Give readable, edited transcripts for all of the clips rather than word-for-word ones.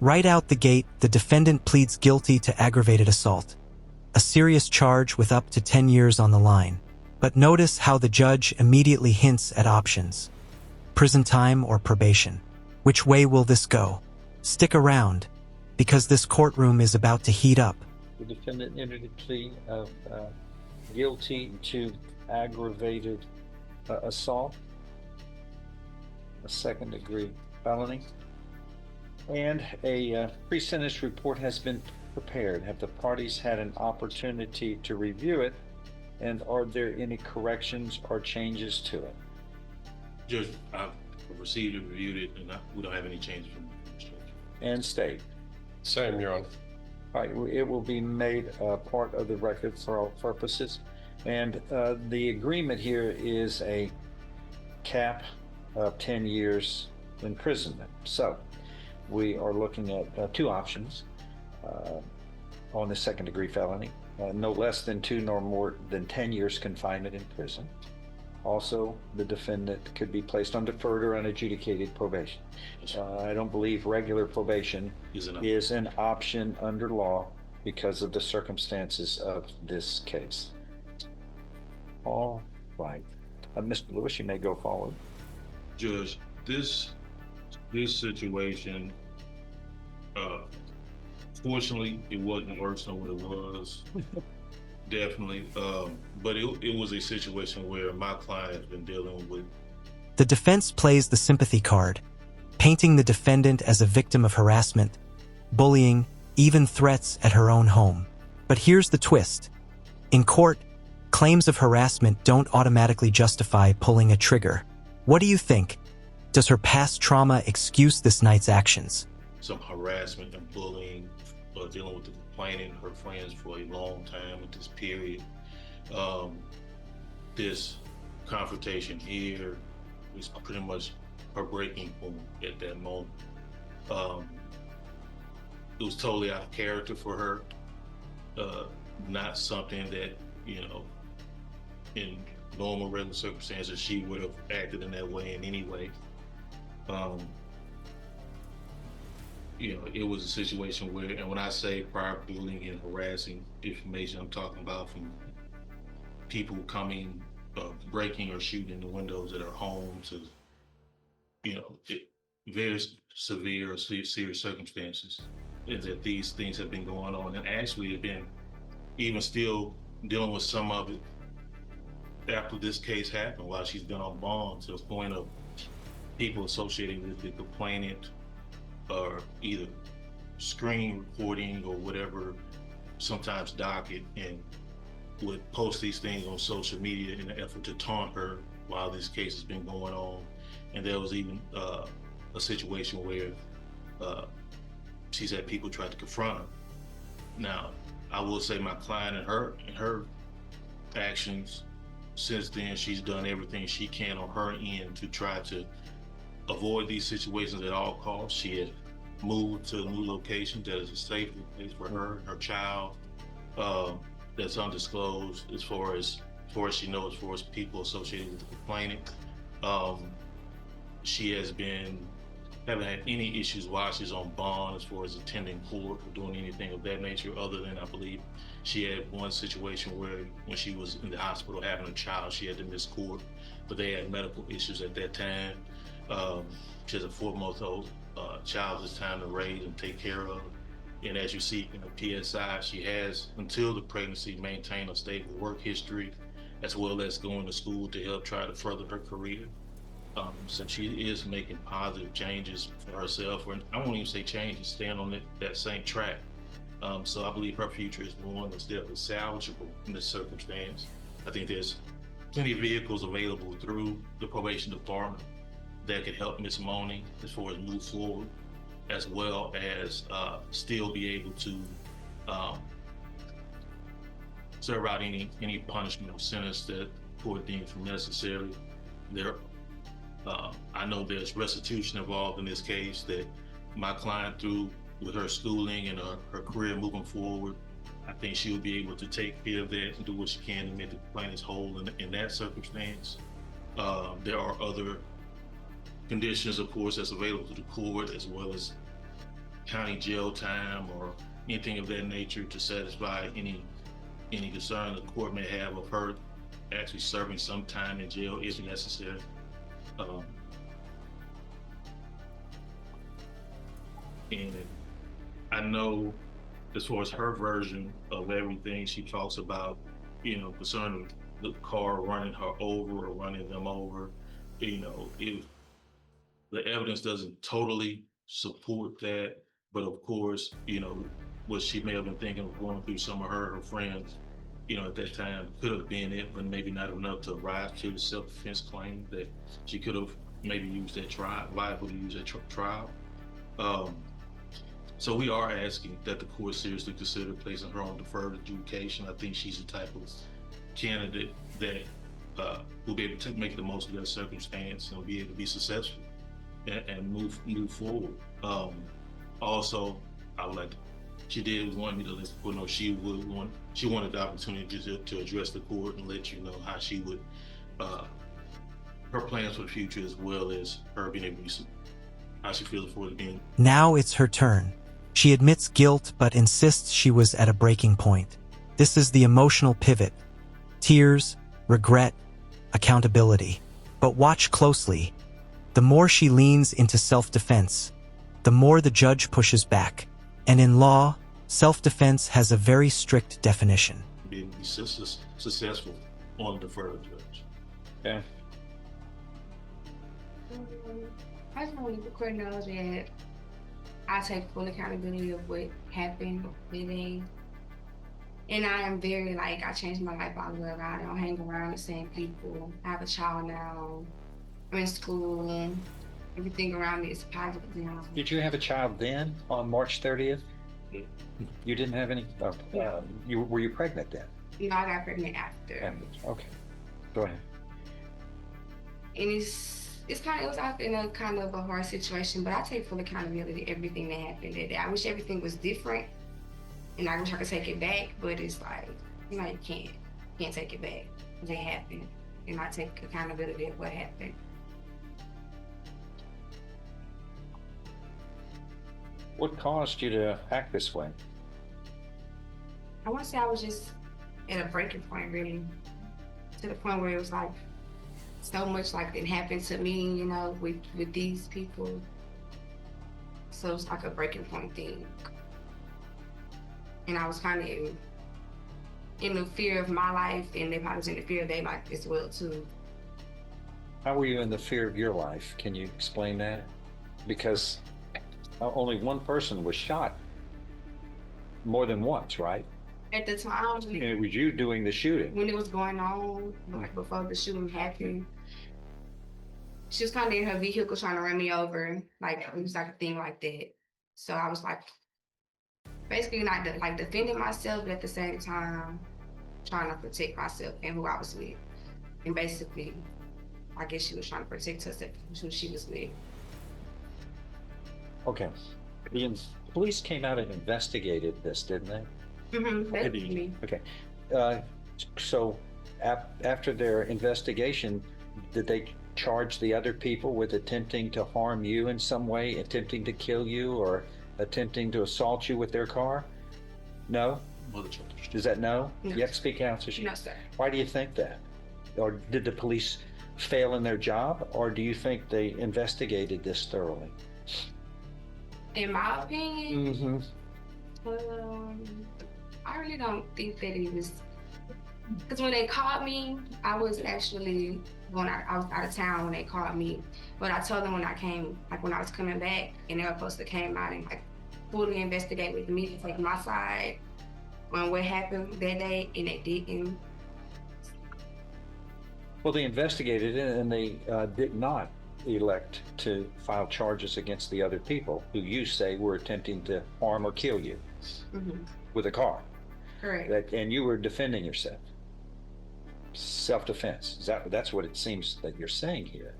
Right out the gate, the defendant pleads guilty to aggravated assault, a serious charge with up to 10 years on the line. But notice how the judge immediately hints at options. Prison time or probation. Which way will this go? Stick around, because this courtroom is about to heat up. The defendant entered a plea of guilty to aggravated assault, a second-degree felony, and a pre-sentence report has been prepared. Have the parties had an opportunity to review it, and are there any corrections or changes to it? Judge, I've received and reviewed it, and we don't have any changes from the administration. And state. Same, Your Honor. All right, it will be made part of the record for all purposes. And the agreement here is a cap of 10 years imprisonment. So we are looking at two options on the second-degree felony. No less than 2 nor more than 10 years confinement in prison. Also, the defendant could be placed on deferred or unadjudicated probation. I don't believe regular probation is an option under law because of the circumstances of this case. All right. Mr. Lewis, you may go forward. Judge, this situation, fortunately, it wasn't worse than what it was. Definitely. But it was a situation where my client has been dealing with. The defense plays the sympathy card, painting the defendant as a victim of harassment, bullying, even threats at her own home. But here's the twist. In court, claims of harassment don't automatically justify pulling a trigger. What do you think? Does her past trauma excuse this night's actions? Some harassment and bullying, dealing with the complainant, her friends for a long time at this period. This confrontation here was pretty much her breaking point at that moment. It was totally out of character for her. Not something that, in normal, regular circumstances, she would have acted in that way in any way. It was a situation where, and when I say prior bullying and harassing information, I'm talking about from people coming, breaking or shooting the windows at her home to, very severe or serious circumstances, is that these things have been going on, and actually have been even still dealing with some of it after this case happened, while she's been on bond, to the point of people associated with the complainant or either screen recording or whatever, sometimes docket, and would post these things on social media in an effort to taunt her while this case has been going on. And there was even a situation where she's had people try to confront her. Now, I will say my client and her actions since then, she's done everything she can on her end to try to avoid these situations at all costs. She had moved to a new location that is a safe place for her and her child, that's undisclosed as far as she knows, as far as people associated with the complainant. She haven't had any issues while she's on bond as far as attending court or doing anything of that nature, other than, I believe, she had one situation where when she was in the hospital having a child, she had to miss court, but they had medical issues at that time. She has a 4-month-old child this time to raise and take care of. And as you see in the PSI, she has, until the pregnancy, maintained a stable work history, as well as going to school to help try to further her career. So she is making positive changes for herself, or I won't even say changes, staying on that same track. So I believe her future is one that's definitely salvageable in this circumstance. I think there's plenty of vehicles available through the probation department that could help Ms. Money as far as move forward, as well as still be able to serve out any punishment or sentence that the court deems necessary. I know there's restitution involved in this case that my client, through with her schooling and her career moving forward, I think she'll be able to take care of that and do what she can to make the complainant whole in that circumstance. There are other conditions, of course, that's available to the court, as well as county jail time or anything of that nature to satisfy any concern the court may have of her actually serving some time in jail if necessary. And I know as far as her version of everything, she talks about, concerning the car running her over or running them over. If the evidence doesn't totally support that, but of course, what she may have been thinking of going through some of her friends, at that time could have been it, but maybe not enough to rise to the self-defense claim that she could have maybe used that trial, liable to use that trial. So we are asking that the court seriously consider placing her on deferred adjudication. I think she's the type of candidate that will be able to make the most of that circumstance and will be able to be successful and move forward. Also, I would like to, she did want me to let the court know she wanted the opportunity to address the court and let you know how she would, her plans for the future, as well as her being able to, how she feels for it being. Now it's her turn. She admits guilt but insists she was at a breaking point. This is the emotional pivot. Tears, regret, accountability. But watch closely. The more she leans into self-defense, the more the judge pushes back. And in law, self-defense has a very strict definition. Being successful on deferred judge. Yeah. I just want the court knows that I take full accountability of what happened today. And I am very, I changed my life all the way around. I don't hang around the same people. I have a child now. I'm in school. Everything around me is positive now. Did you have a child then, on March 30th? You didn't have any? Were you pregnant then? No, I got pregnant after. Okay, go ahead. And it was out in a kind of a hard situation, but I take full accountability of everything that happened that day. I wish everything was different, and I wish I could take it back, but it's you can't take it back. It happened, and I take accountability of what happened. What caused you to act this way? I want to say I was just at a breaking point, really, to the point where it was so much that happened to me, with these people. So it's like a breaking point thing. And I was kind of in the fear of my life, and they probably was in the fear of their life as well, too. How were you in the fear of your life? Can you explain that? Because only one person was shot more than once, right? At the time, And it was you doing the shooting. when it was going on, before the shooting happened, she was kind of in her vehicle trying to run me over. It was a thing like that. So I was basically not defending myself, but at the same time, trying to protect myself and who I was with. And basically, I guess she was trying to protect herself, who she was with. Okay. The police came out and investigated this, didn't they? Mm-hmm. Okay. Okay. So after their investigation, did they charge the other people with attempting to harm you in some way, attempting to kill you, or attempting to assault you with their car? No? Is that no? No. You have to speak out. No, sir. Why do you think that? Or did the police fail in their job, or do you think they investigated this thoroughly? In my opinion, Mm-hmm. I really don't think that it was, because when they called me, I was actually I was out of town when they called me. But I told them when I came, when I was coming back, and they were supposed to came out and fully investigate with me to take my side on what happened that day, and they didn't. Well, they investigated it, and they did not elect to file charges against the other people who you say were attempting to harm or kill you with a car. Correct. And you were defending yourself. Self-defense. That's what it seems that you're saying here.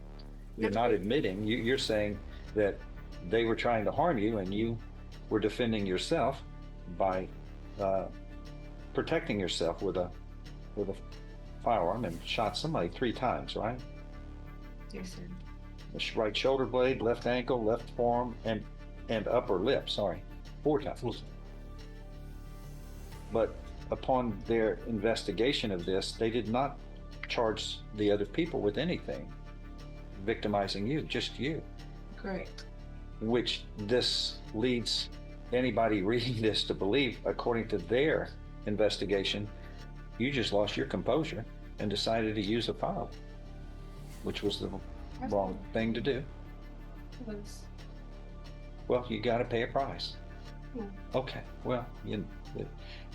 You're not admitting. You're saying that they were trying to harm you, and you were defending yourself by protecting yourself with a firearm, and shot somebody 3 times, right? Yes, sir. The right shoulder blade, left ankle, left forearm, and and upper lip, sorry, 4 times. But upon their investigation of this, they did not charge the other people with anything victimizing you, just you. Correct. Which this leads anybody reading this to believe, according to their investigation, you just lost your composure and decided to use a file, which was the wrong thing to do. Well, you got to pay a price. Yeah. Okay, well,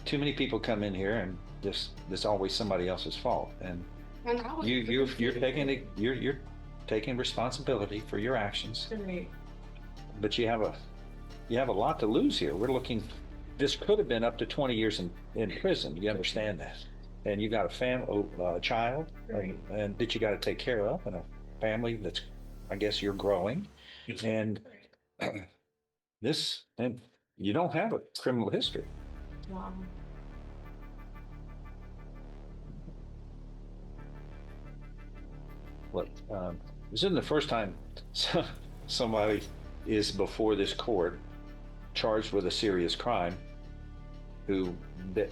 too many people come in here and this always somebody else's fault, and you're taking responsibility for your actions. Right. But you have a lot to lose here. We're looking. This could have been up to 20 years in prison. You understand that? And you got a child, Right. and that you got to take care of, and a family that's, I guess, you're growing, Yes. and and you don't have a criminal history. Wow. What this isn't the first time somebody is before this court charged with a serious crime who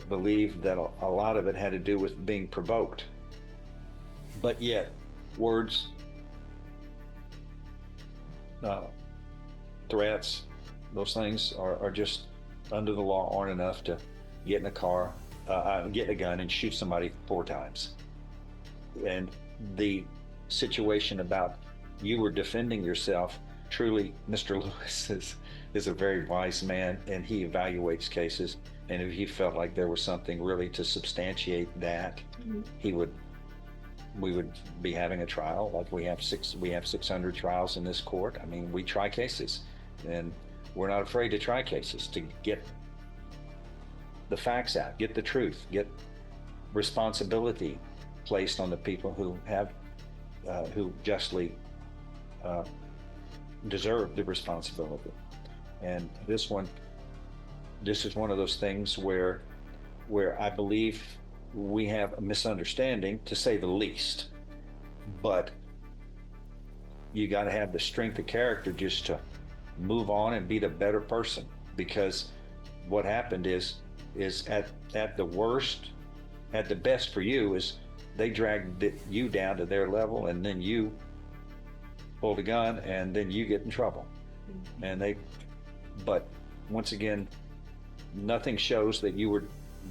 believed that a lot of it had to do with being provoked, but yet words, threats, those things are just under the law aren't enough to get in a car, get a gun and shoot somebody 4 times. And the situation about you were defending yourself, truly, Mr. Lewis is a very wise man, and he evaluates cases. And if he felt like there was something really to substantiate that, we would be having a trial like we have 600 trials in this court. I mean, we try cases, and we're not afraid to try cases to get the facts out, get the truth, get responsibility placed on the people who have who justly deserve the responsibility. And this is one of those things where I believe we have a misunderstanding, to say the least. But you got to have the strength of character just to move on and be the better person, because what happened is at the worst, at the best for you, is they dragged you down to their level, and then you pulled a gun, and then you get in trouble. And but once again, nothing shows that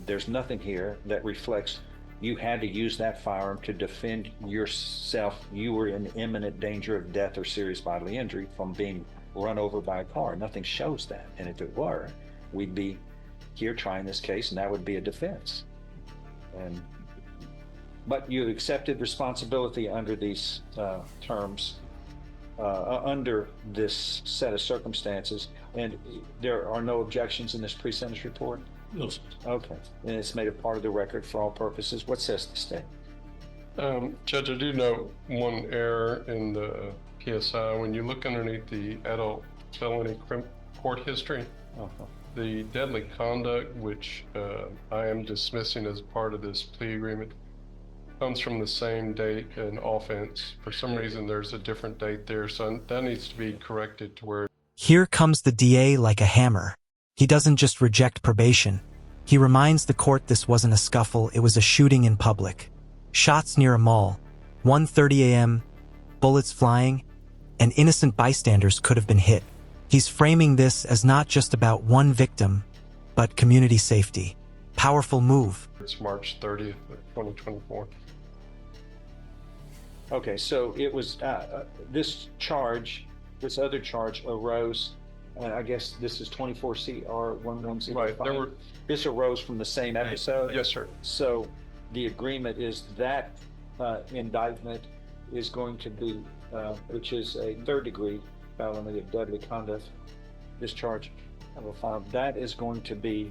there's nothing here that reflects you had to use that firearm to defend yourself. You were in imminent danger of death or serious bodily injury from being run over by a car. Nothing shows that. And if it were, we'd be here trying this case, and that would be a defense. But you accepted responsibility under these terms, under this set of circumstances, and there are no objections in this pre-sentence report? No, sir. Okay, and it's made a part of the record for all purposes. What says the state? Judge, I do note one error in the PSI. When you look underneath the adult felony court history, the deadly conduct, which I am dismissing as part of this plea agreement, comes from the same date and offense. For some reason, there's a different date there, so that needs to be corrected to where... Here comes the DA like a hammer. He doesn't just reject probation. He reminds the court this wasn't a scuffle, it was a shooting in public. Shots near a mall, 1:30 a.m., bullets flying, and innocent bystanders could have been hit. He's framing this as not just about one victim, but community safety. Powerful move. It's March 30th, 2024. Okay, so it was this other charge arose, I guess this is 24 CR 110. Right, this arose from the same episode? Yes, sir. So the agreement is that indictment is going to be, which is a 3rd degree felony of deadly conduct, discharge of a firearm, that is going to be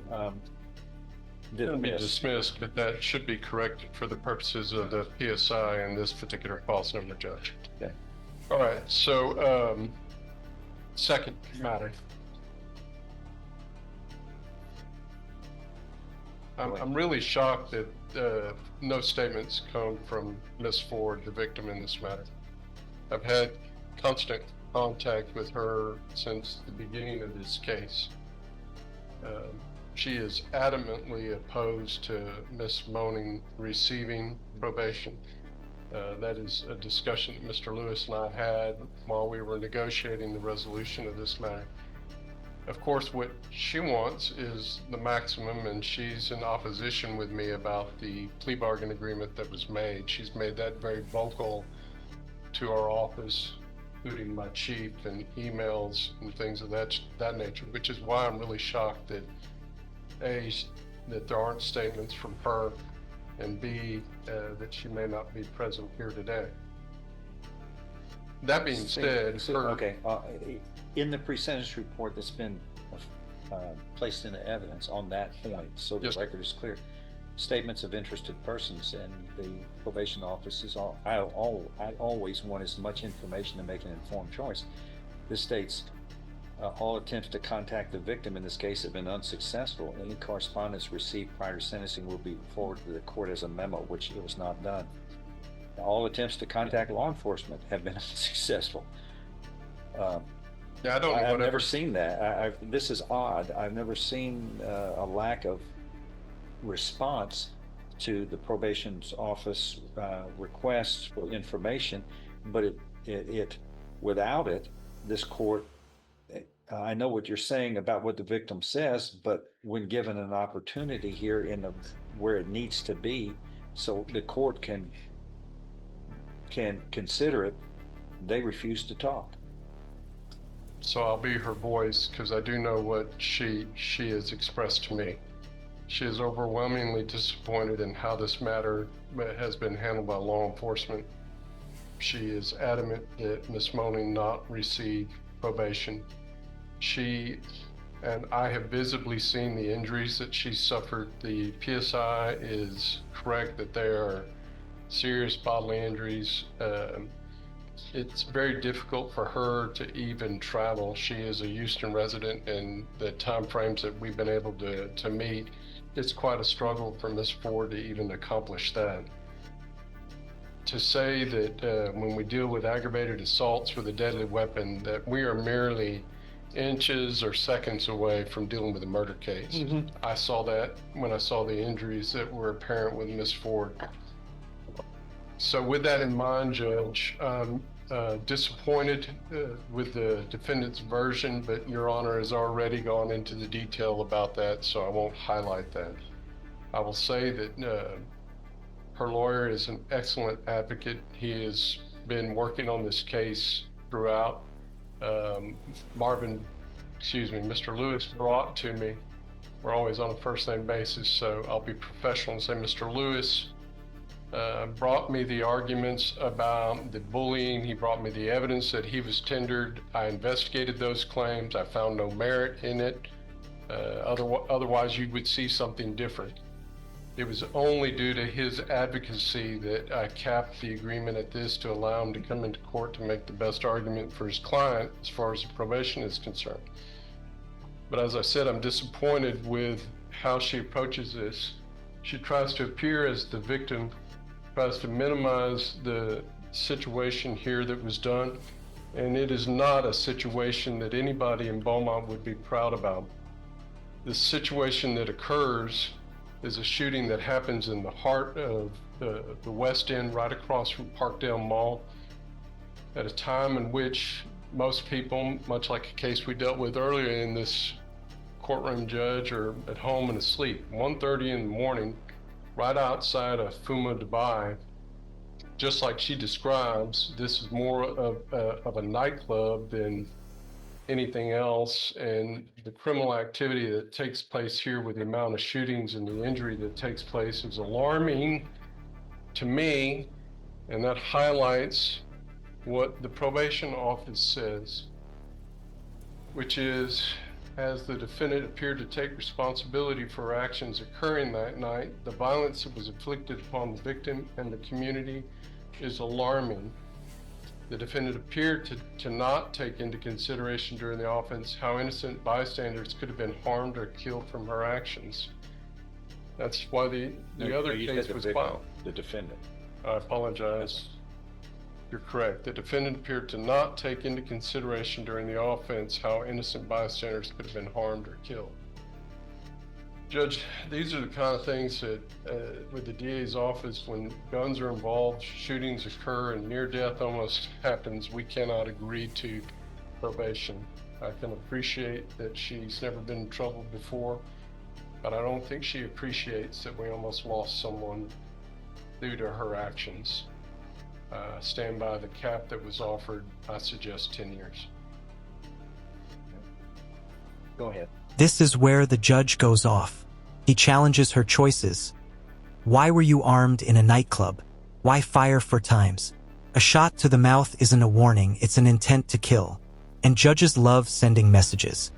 dismissed, but that should be corrected for the purposes of the PSI and this particular false number, Judge. Okay. All right, so second matter. I'm really shocked that no statements come from Ms. Ford, the victim in this matter. I've had constant contact with her since the beginning of this case. She is adamantly opposed to Miss Moaning receiving probation. That is a discussion that Mr. Lewis and I had while we were negotiating the resolution of this matter. Of course, what she wants is the maximum, and she's in opposition with me about the plea bargain agreement that was made. She's made that very vocal to our office, including my chief, and emails and things of that nature, which is why I'm really shocked that A, that there aren't statements from her, and B, that she may not be present here today. That being said, in the pre-sentence report that's been placed into evidence on that point, so the record is clear, statements of interested persons, and the probation office is I always want as much information to make an informed choice. This states, all attempts to contact the victim in this case have been unsuccessful. Any correspondence received prior to sentencing will be forwarded to the court as a memo, which it was not done. All attempts to contact law enforcement have been unsuccessful. I've never seen that. This is odd. I've never seen a lack of response to the probation's office requests for information, but without it, this court, I know what you're saying about what the victim says, but when given an opportunity here where it needs to be, so the court can consider it, they refuse to talk. So I'll be her voice, because I do know what she has expressed to me. She is overwhelmingly disappointed in how this matter has been handled by law enforcement. She is adamant that Ms. Moaning not receive probation. She and I have visibly seen the injuries that she suffered. The PSI is correct that they are serious bodily injuries. It's very difficult for her to even travel. She is a Houston resident, and the time frames that we've been able to meet, it's quite a struggle for Ms. Ford to even accomplish that. To say that when we deal with aggravated assaults with a deadly weapon, that we are merely inches or seconds away from dealing with a murder case. Mm-hmm. I saw that when I saw the injuries that were apparent with Ms. Ford. So with that in mind, Judge, disappointed with the defendant's version, but Your Honor has already gone into the detail about that, so I won't highlight that. I will say that her lawyer is an excellent advocate. He has been working on this case throughout. Mr. Lewis brought to me, we're always on a first name basis, so I'll be professional and say Mr. Lewis brought me the arguments about the bullying. He brought me the evidence that he was tendered. I investigated those claims. I found no merit in it. Otherwise, you would see something different. It was only due to his advocacy that I capped the agreement at this to allow him to come into court to make the best argument for his client as far as the probation is concerned. But as I said, I'm disappointed with how she approaches this. She tries to appear as the victim, tries to minimize the situation here that was done, and it is not a situation that anybody in Beaumont would be proud about. The situation that occurs is a shooting that happens in the heart of the West End, right across from Parkdale Mall, at a time in which most people, much like a case we dealt with earlier in this courtroom, Judge, are at home and asleep. 1:30 in the morning, right outside of Fuma, Dubai. Just like she describes, this is more of a nightclub than anything else, and the criminal activity that takes place here with the amount of shootings and the injury that takes place is alarming to me, and that highlights what the probation office says, which is, as the defendant appeared to take responsibility for actions occurring that night, the violence that was inflicted upon the victim and the community is alarming. The defendant appeared to not take into consideration during the offense how innocent bystanders could have been harmed or killed from her actions. That's why the other case was filed. The defendant. I apologize. You're correct. The defendant appeared to not take into consideration during the offense how innocent bystanders could have been harmed or killed. Judge, these are the kind of things that with the DA's office, when guns are involved, shootings occur, and near death almost happens, we cannot agree to probation. I can appreciate that she's never been in trouble before, but I don't think she appreciates that we almost lost someone due to her actions. Stand by the cap that was offered. I suggest 10 years. Go ahead. This is where the judge goes off. He challenges her choices. Why were you armed in a nightclub? Why fire 4 times? A shot to the mouth isn't a warning, it's an intent to kill. And judges love sending messages.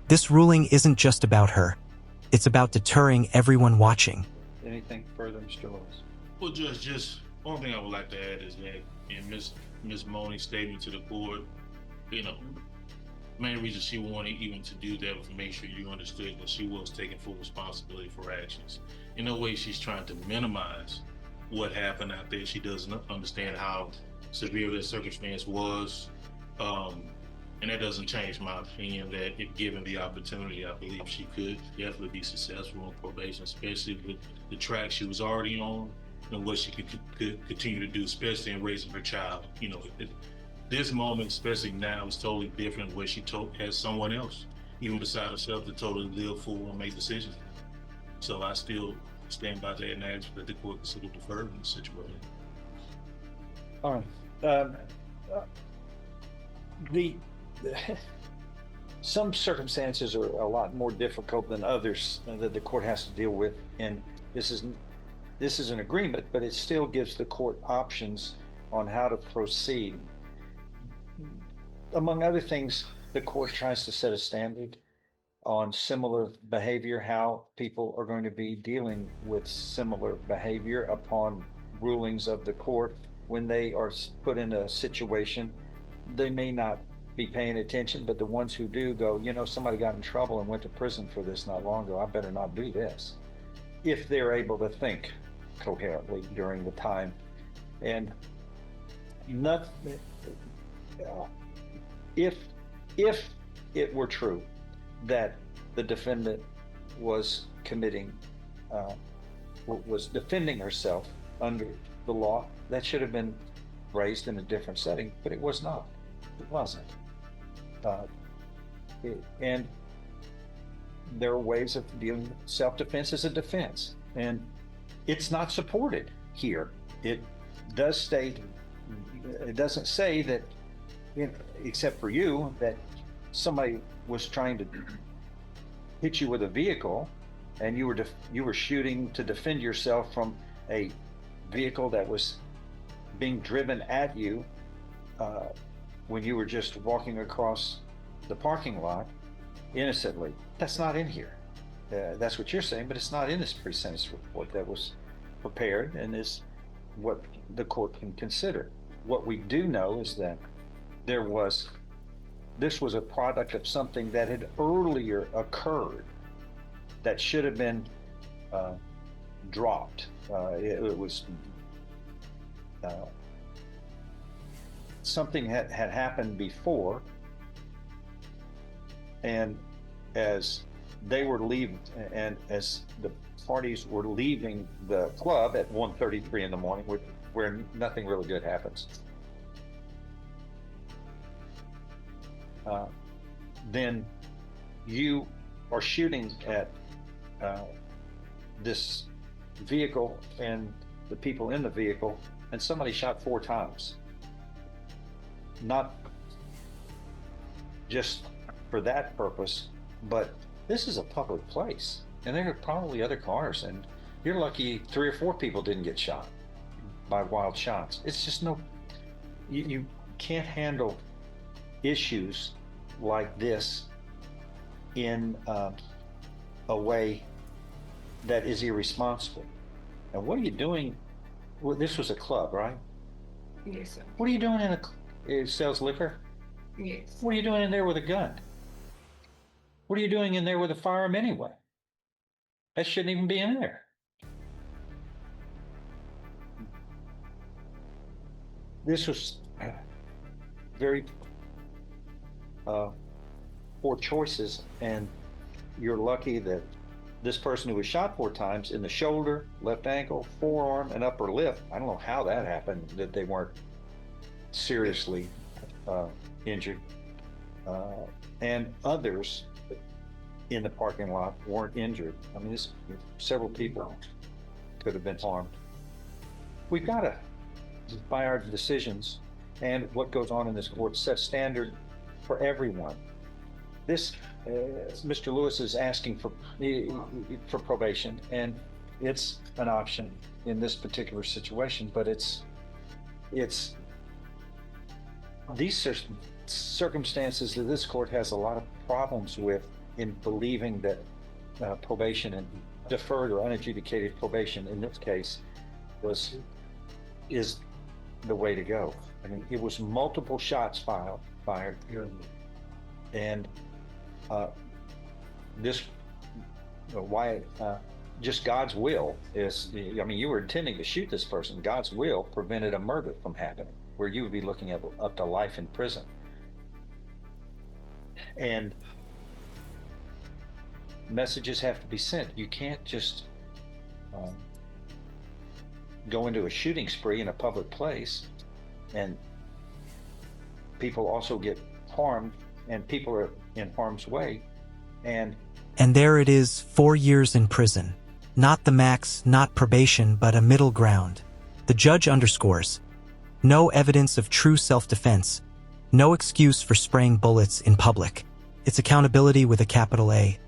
This ruling isn't just about her. It's about deterring everyone watching. Anything further, Mr. Lewis? Well, Judge, just one thing I would like to add is that in Ms. Money's statement to the court, main reason she wanted even to do that was to make sure you understood that she was taking full responsibility for her actions. In no way she's trying to minimize what happened out there. She doesn't understand how severe that circumstance was. And that doesn't change my opinion that if given the opportunity, I believe she could definitely be successful in probation, especially with the track she was already on and what she could continue to do, especially in raising her child. This moment, especially now, is totally different than what she has someone else, even beside herself, to totally live for and make decisions. So I still stand by that and ask that the court consider deferred in the situation. All right. Some circumstances are a lot more difficult than others that the court has to deal with, and this is an agreement, but it still gives the court options on how to proceed. Among other things, the court tries to set a standard on similar behavior, how people are going to be dealing with similar behavior upon rulings of the court. When they are put in a situation, they may not be paying attention, but the ones who do go, somebody got in trouble and went to prison for this not long ago, I better not do this. If they're able to think coherently during the time. And if it were true that the defendant was was defending herself under the law, that should have been raised in a different setting, but it was not. It wasn't. And there are ways of dealing with self-defense as a defense, and it's not supported here. It doesn't say that, except for you, that somebody was trying to hit you with a vehicle and you were shooting to defend yourself from a vehicle that was being driven at you when you were just walking across the parking lot innocently. That's not in here. That's what you're saying, but it's not in this pre-sentence report that was prepared and is what the court can consider. What we do know is that this was a product of something that had earlier occurred that should have been dropped. It was something had happened before, and as they were leaving, and as the parties were leaving the club at 1:33 in the morning, where nothing really good happens, then you are shooting at this vehicle and the people in the vehicle, and somebody shot 4 times. Not just for that purpose, but this is a public place, and there are probably other cars, and you're lucky 3 or 4 people didn't get shot by wild shots. It's just you can't handle issues like this in a way that is irresponsible. And what are you doing? Well, this was a club, right? Yes, sir. What are you doing it sells liquor? Yes. What are you doing in there with a gun? What are you doing in there with a firearm anyway? That shouldn't even be in there. this was very poor choices, and you're lucky that this person who was shot 4 times in the shoulder, left ankle, forearm, and upper lip, I don't know how that happened, that they weren't seriously injured. And others in the parking lot weren't injured. I mean, several people could have been harmed. We've got to, by our decisions and what goes on in this court, set standard for everyone. This, Mr. Lewis is asking for probation, and it's an option in this particular situation, but it's these circumstances that this court has a lot of problems with in believing that probation and deferred or unadjudicated probation in this case is the way to go. I mean, it was multiple shots fired, and this why just God's will is. I mean, you were intending to shoot this person. God's will prevented a murder from happening, where you would be looking at up to life in prison. And messages have to be sent. You can't just go into a shooting spree in a public place, and people also get harmed, and people are in harm's way. And there it is, 4 years in prison. Not the max, not probation, but a middle ground. The judge underscores, no evidence of true self-defense, no excuse for spraying bullets in public. It's accountability with a capital A.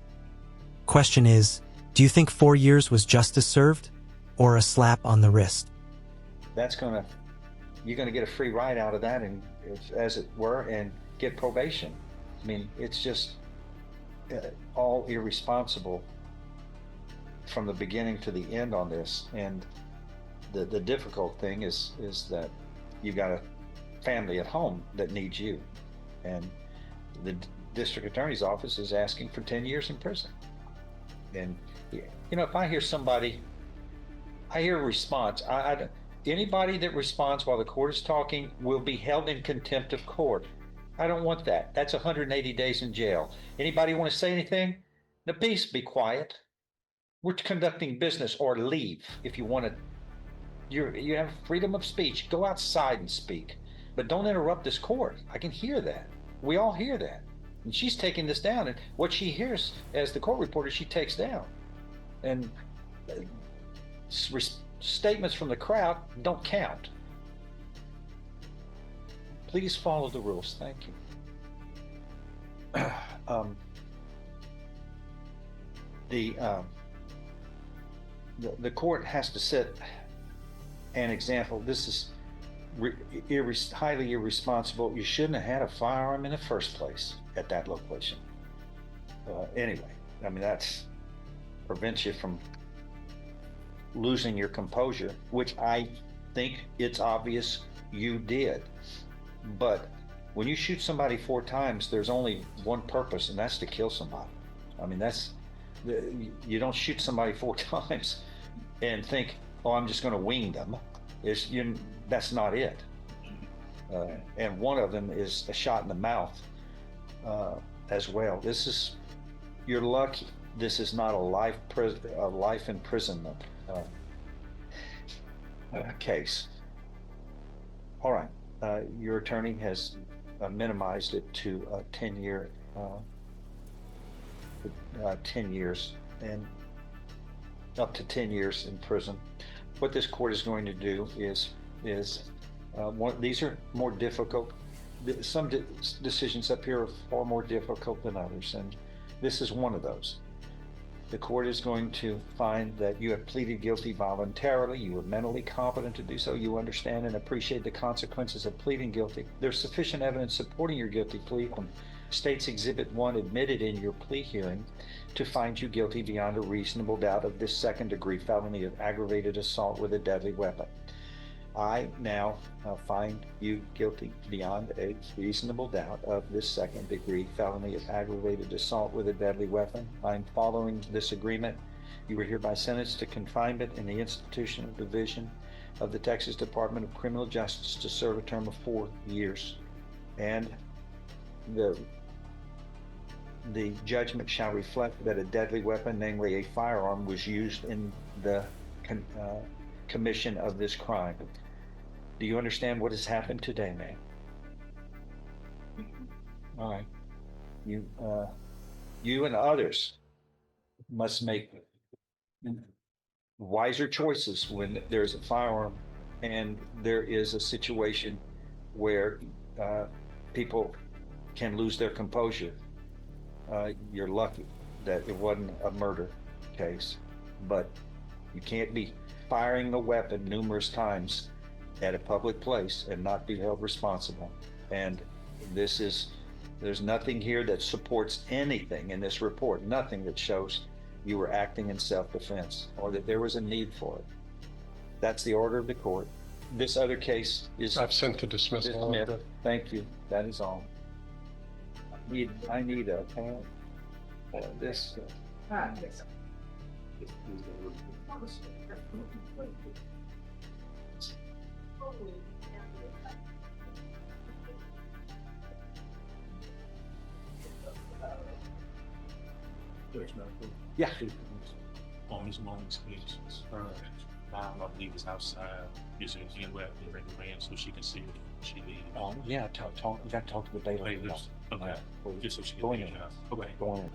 Question is, do you think 4 years was justice served, or a slap on the wrist? You're gonna get a free ride out of that, and as it were, and get probation. I mean, it's just all irresponsible from the beginning to the end on this. And the difficult thing is that you got a family at home that needs you, and the district attorney's office is asking for 10 years in prison. And if I hear a response, anybody that responds while the court is talking will be held in contempt of court. I don't want that. That's 180 days in jail. Anybody want to say anything? Now, please be quiet. We're conducting business, or leave if you want to. You have freedom of speech. Go outside and speak, but don't interrupt this court. I can hear that. We all hear that. And she's taking this down, and what she hears as the court reporter, she takes down. And statements from the crowd don't count. Please follow the rules. Thank you. The court has to set an example. This is highly irresponsible. You shouldn't have had a firearm in the first place at that location. Anyway, I mean, that's prevents you from losing your composure, which I think it's obvious you did. But when you shoot somebody 4 times, there's only one purpose, and that's to kill somebody. I mean, you don't shoot somebody 4 times and think, oh, I'm just going to wing them. That's not it. And one of them is a shot in the mouth as well. You're lucky this is not a life imprisonment case. All right. Your attorney has minimized it to 10 years and up to 10 years in prison. What this court is going to do is these are more difficult. Some decisions up here are far more difficult than others, and this is one of those. The court is going to find that you have pleaded guilty voluntarily, you are mentally competent to do so, you understand and appreciate the consequences of pleading guilty. There's sufficient evidence supporting your guilty plea from State's Exhibit 1 admitted in your plea hearing to find you guilty beyond a reasonable doubt of this second-degree felony of aggravated assault with a deadly weapon. I now find you guilty beyond a reasonable doubt of this second-degree felony of aggravated assault with a deadly weapon. I'm following this agreement. You were hereby sentenced to confinement in the institution of division of the Texas Department of Criminal Justice to serve a term of 4 years. And the judgment shall reflect that a deadly weapon, namely a firearm, was used in the commission of this crime. Do you understand what has happened today, ma'am? All right. You and others must make wiser choices when there's a firearm and there is a situation where people can lose their composure. You're lucky that it wasn't a murder case, but you can't be firing a weapon numerous times at a public place and not be held responsible. And there's nothing here that supports anything in this report, nothing that shows you were acting in self-defense or that there was a need for it. That's the order of the court. This other case is I've sent the dismissal. dismissed. Thank you. That is all. I need a pen for this. Yeah. On his long experiences. I believe it's outside. Is there anywhere I can bring her in so she can see it? She leaves. Yeah, you got to talk to the bailiff. Okay. Just so she can Go in leave there. the house. Okay. Go in.